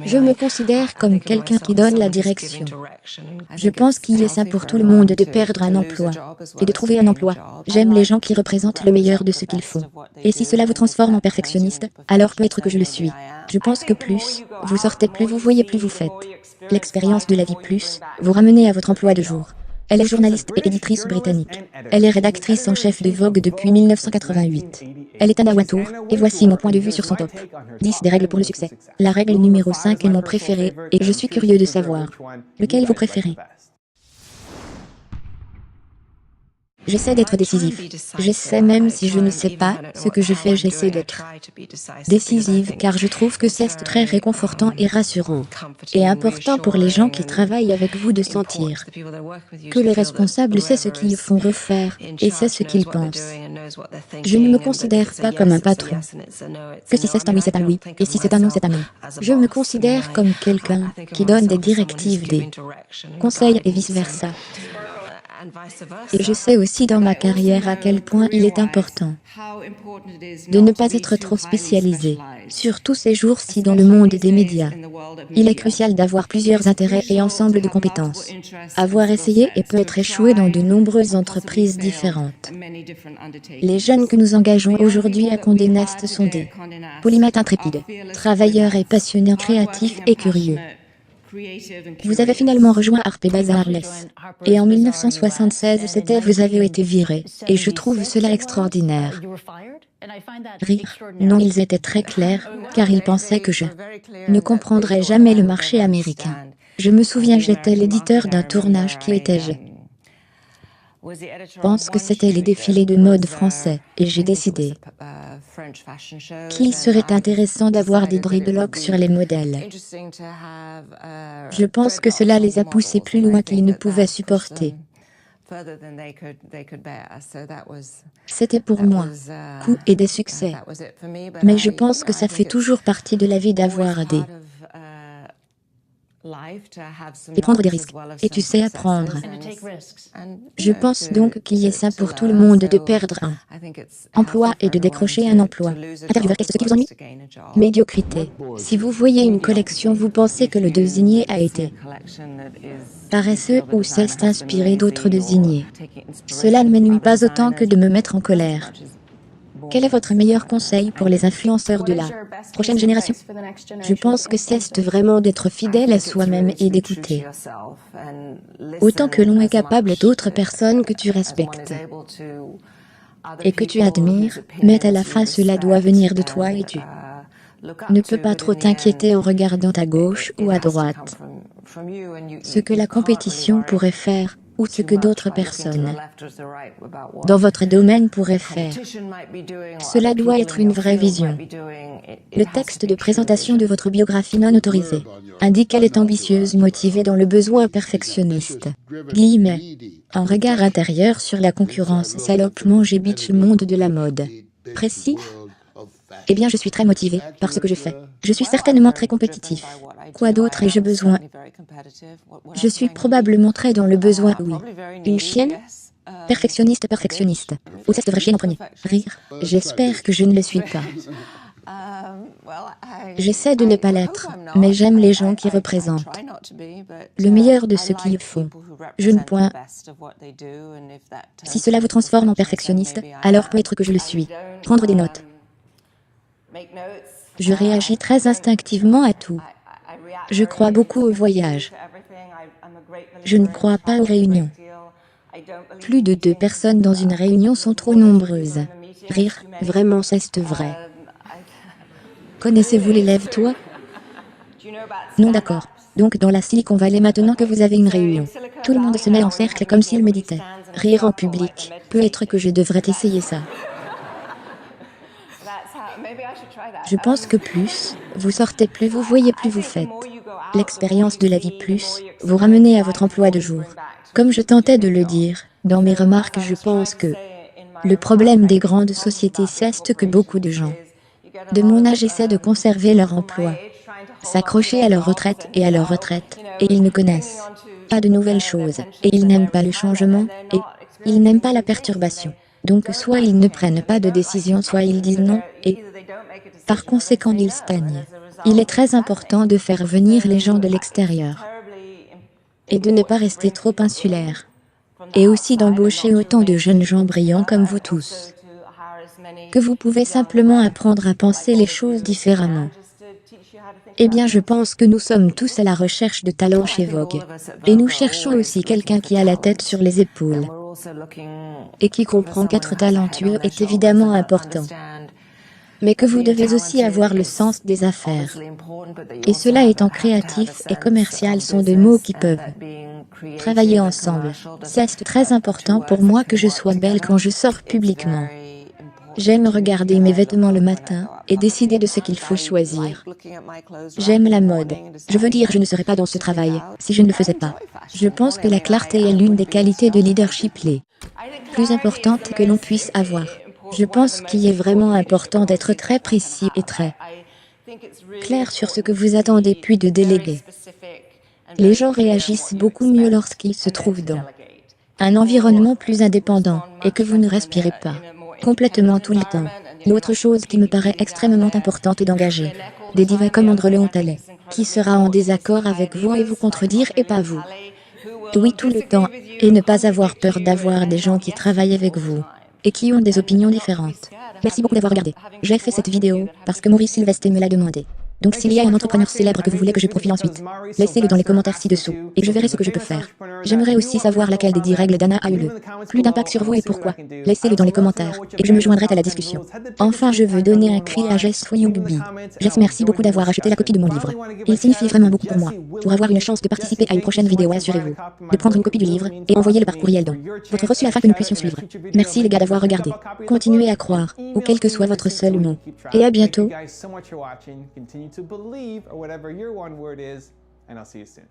Je me considère comme quelqu'un qui donne la direction. Je pense qu'il est sain pour tout le monde de perdre un emploi et de trouver un emploi. J'aime les gens qui représentent le meilleur de ce qu'ils font. Et si cela vous transforme en perfectionniste, alors peut-être que je le suis. Je pense que plus vous sortez, plus vous voyez, plus vous faites. L'expérience de la vie plus vous ramenez à votre emploi de jour. Elle est journaliste et éditrice britannique. Elle est rédactrice en chef de Vogue depuis 1988. Elle est Anna Wintour, et voici mon point de vue sur son top 10 des règles pour le succès. La règle numéro 5 est mon préféré, et je suis curieux de savoir lequel vous préférez. J'essaie d'être décisif. J'essaie, même si je ne sais pas ce que je fais, j'essaie d'être décisive car je trouve que c'est très réconfortant et rassurant. Et important pour les gens qui travaillent avec vous de sentir que les responsables savent ce qu'ils font refaire et savent ce qu'ils pensent. Je ne me considère pas comme un patron. Que si c'est un oui, c'est un oui, et si c'est un non, c'est un non. Je me considère comme quelqu'un qui donne des directives, des conseils et vice-versa. Et je sais aussi dans ma carrière à quel point il est important de ne pas être trop spécialisé, surtout ces jours-ci dans le monde des médias. Il est crucial d'avoir plusieurs intérêts et ensemble de compétences. Avoir essayé et peut-être échoué dans de nombreuses entreprises différentes. Les jeunes que nous engageons aujourd'hui à Condé Nast sont des polymathes intrépides, travailleurs et passionnés, créatifs et curieux. Vous avez finalement rejoint Harper Bazaarless. Et en 1976, c'était vous avez été viré. Et je trouve cela extraordinaire. Rire. Non, ils étaient très clairs, car ils pensaient que je ne comprendrais jamais le marché américain. Je me souviens, j'étais l'éditeur d'un tournage qui était je pense que c'était les défilés de mode français, et j'ai décidé qu'il serait intéressant d'avoir des dreadlocks sur les modèles. Je pense que cela les a poussés plus loin qu'ils ne pouvaient supporter. C'était pour moi coup et des succès. Mais je pense que ça fait toujours partie de la vie d'avoir des et prendre des risques. Et tu sais apprendre. Je pense donc qu'il est sain pour tout le monde de perdre un emploi et de décrocher un emploi. Intervieweur, qu'est-ce qui vous ennuie? Médiocrité. Si vous voyez une collection, vous pensez que le désigné a été paresseux ou s'est inspiré d'autres désignés. Cela ne m'ennuie pas autant que de me mettre en colère. Quel est votre meilleur conseil pour les influenceurs de la prochaine génération? Je pense que c'est vraiment d'être fidèle à soi-même et d'écouter autant que l'on est capable d'autres personnes que tu respectes et que tu admires, mais à la fin cela doit venir de toi et tu ne peux pas trop t'inquiéter en regardant à gauche ou à droite ce que la compétition pourrait faire ou ce que d'autres personnes dans votre domaine pourraient faire. Cela doit être une vraie vision. Le texte de présentation de votre biographie non autorisée indique qu'elle est ambitieuse, motivée dans le besoin perfectionniste. Guillemets. Un regard intérieur sur la concurrence, salope mange et bitch monde de la mode. Précis? Eh bien, je suis très motivé par ce que je fais. Je suis certainement très compétitif. Quoi d'autre ai-je besoin? Je suis probablement très dans le besoin, oui. Une chienne? Perfectionniste. Ou c'est vrai chienne en premier? Rire. J'espère que je ne le suis pas. J'essaie de ne pas l'être, mais j'aime les gens qui représentent le meilleur de ce qu'ils font. Je ne point. Si cela vous transforme en perfectionniste, alors peut-être que je le suis. Prendre des notes. Je réagis très instinctivement à tout. Je crois beaucoup au voyage. Je ne crois pas aux réunions. Plus de 2 personnes dans une réunion sont trop nombreuses. Rire, vraiment c'est vrai. Connaissez-vous les lève-toi? Non, d'accord. Donc dans la Silicon Valley, maintenant que vous avez une réunion, tout le monde se met en cercle comme s'il méditait. Rire en public, peut-être que je devrais essayer ça. Je pense que plus vous sortez, plus vous voyez, plus vous faites. L'expérience de la vie plus vous ramenez à votre emploi de jour. Comme je tentais de le dire dans mes remarques, je pense que le problème des grandes sociétés, c'est que beaucoup de gens de mon âge essaient de conserver leur emploi, s'accrocher à leur retraite, et ils ne connaissent pas de nouvelles choses, et ils n'aiment pas le changement, et ils n'aiment pas la perturbation. Donc soit ils ne prennent pas de décision, soit ils disent non, et Par conséquent, il stagne. Il est très important de faire venir les gens de l'extérieur et de ne pas rester trop insulaire. Et aussi d'embaucher autant de jeunes gens brillants comme vous tous, que vous pouvez simplement apprendre à penser les choses différemment. Eh bien, je pense que nous sommes tous à la recherche de talents chez Vogue. Et nous cherchons aussi quelqu'un qui a la tête sur les épaules et qui comprend qu'être talentueux est évidemment important, mais que vous devez aussi avoir le sens des affaires. Et cela étant créatif et commercial sont deux mots qui peuvent travailler ensemble. C'est très important pour moi que je sois belle quand je sors publiquement. J'aime regarder mes vêtements le matin et décider de ce qu'il faut choisir. J'aime la mode. Je veux dire, je ne serais pas dans ce travail si je ne le faisais pas. Je pense que la clarté est l'une des qualités de leadership les plus importantes que l'on puisse avoir. Je pense qu'il est vraiment important d'être très précis et très clair sur ce que vous attendez puis de déléguer. Les gens réagissent beaucoup mieux lorsqu'ils se trouvent dans un environnement plus indépendant et que vous ne respirez pas complètement tout le temps. L'autre chose qui me paraît extrêmement importante est d'engager des divas comme André Leontalet, qui sera en désaccord avec vous et vous contredire et pas vous. Oui, tout le temps, et ne pas avoir peur d'avoir des gens qui travaillent avec vous et qui ont des opinions différentes. Merci beaucoup d'avoir regardé. J'ai fait cette vidéo parce que Maurice Sylvestre me l'a demandé. Donc s'il y a un entrepreneur célèbre que vous voulez que je profile ensuite, laissez-le dans les commentaires ci-dessous, et je verrai ce que je peux faire. J'aimerais aussi savoir laquelle des 10 règles d'Anna a eu le plus d'impact sur vous et pourquoi. Laissez-le dans les commentaires, et je me joindrai à la discussion. Enfin, je veux donner un cri à Jess Foyoubi. Jess, merci beaucoup d'avoir acheté la copie de mon livre. Il signifie vraiment beaucoup pour moi. Pour avoir une chance de participer à une prochaine vidéo, assurez-vous de prendre une copie du livre, et envoyez-le par courriel dans votre reçu afin que nous puissions suivre. Merci les gars d'avoir regardé. Continuez à croire, ou quel que soit votre seul mot. Et à bientôt. Or whatever your one word is, and I'll see you soon.